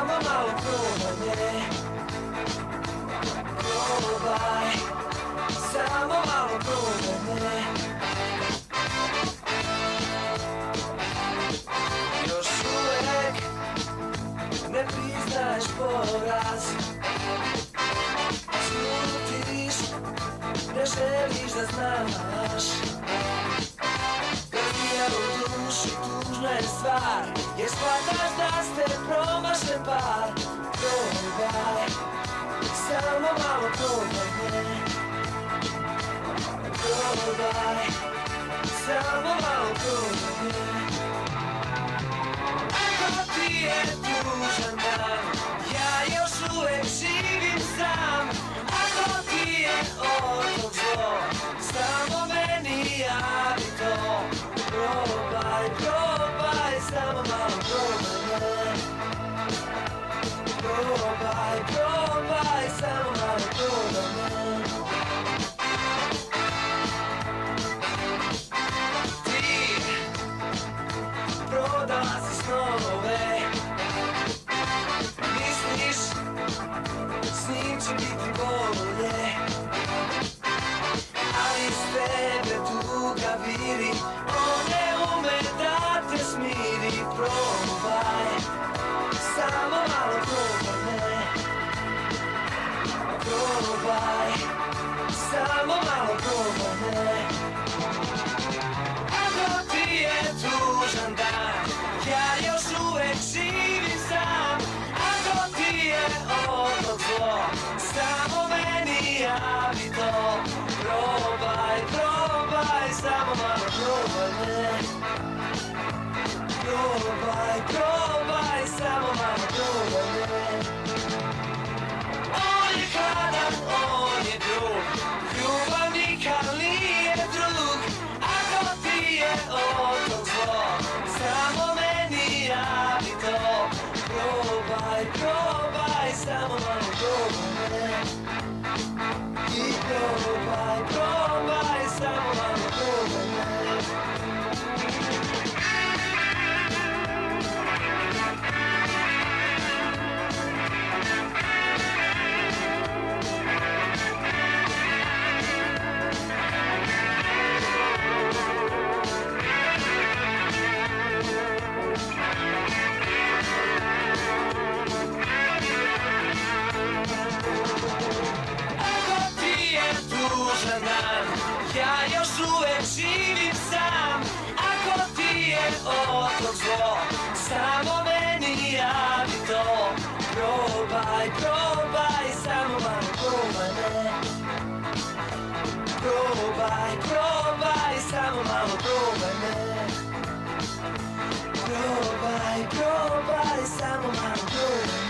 samo malo probaj me. Probaj, samo malo probaj me. Još uvek ne priznaješ poraz, slutiš, ne želiš da znaš. Kad ti je u duši tužna je stvar, jer shvataš da ste promašen par. Probaj, samo malo probaj me. Probaj, samo malo probaj me. Ako ti je tužan dan, ja još uvek živim sam. Ako ti je otok zlo, samo meni javi to. Probaj, probaj, samo malo probaj me. Probaj, probaj, samo malo probaj me. Ti prodala si snove, misliš s njim će biti bolje, ali s tebe tuga viri, on ne ume da te smiri. Probaj, samo malo probaj me. Probaj, samo malo probaj me. Ako ti je tužan dan, ja još uvek živim sam. Ako ti je otok zlo, samo meni javi to. Probaj, probaj, samo malo probaj me. Probaj, probaj, samo malo probaj me. On je hladan, on je drug, ljubav nikad nije drug. Ako ti je otok zlo, samo meni javi to. Probaj, probaj, samo malo probaj me. I probaj, probaj, samo malo probaj me. Ja još uvek živim sam. Ako ti je otok zlo, samo meni javi to. Probaj, probaj, samo malo probaj me. Probaj, probaj, samo malo probaj me. Probaj, probaj, samo malo probaj me.